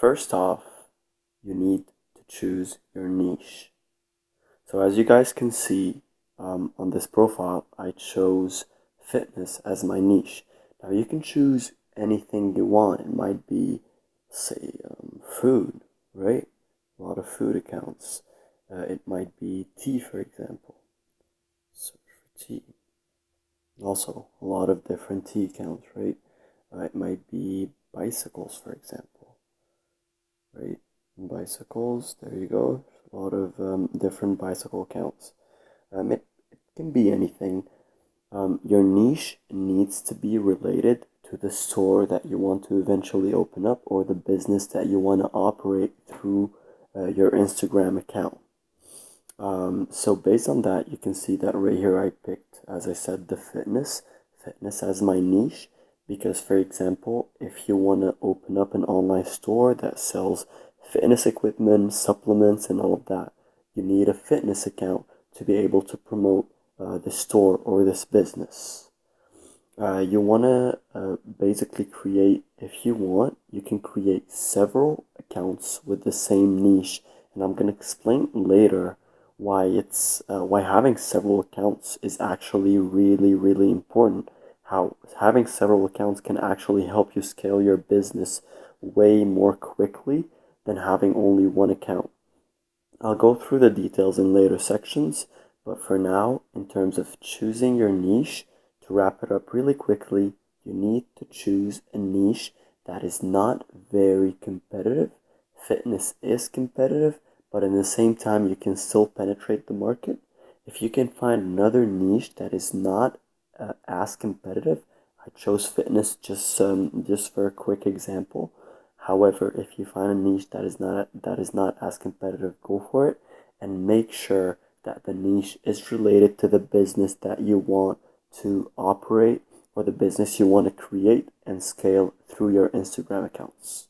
First off, you need to choose your niche. So as you guys can see on this profile, I chose fitness as my niche. Now you can choose anything you want. It might be, say, food, right? A lot of food accounts. It might be tea, for example. Search for tea. Also, a lot of different tea accounts, right? It might be bicycles, for example, right? Bicycles, there you go. A lot of different bicycle accounts. It can be anything. Your niche needs to be related to the store that you want to eventually open up or the business that you want to operate through your Instagram account. So based on that, you can see that right here I picked, as I said, the fitness as my niche, because for example, if you want to open up an online store that sells fitness equipment, supplements, and all of that, you need a fitness account to be able to promote the store or this business. You want to basically create, if you want, you can create several accounts with the same niche, and I'm going to explain later why having several accounts is actually really important. How having several accounts can actually help you scale your business way more quickly than having only one account. I'll go through the details in later sections, but for now, in terms of choosing your niche, to wrap it up really quickly, you need to choose a niche that is not very competitive. Fitness is competitive, but in the same time, you can still penetrate the market. If you can find another niche that is not as competitive, I chose fitness just for a quick example. However, if you find a niche that is not as competitive, go for it and make sure that the niche is related to the business that you want to operate or the business you want to create and scale through your Instagram accounts.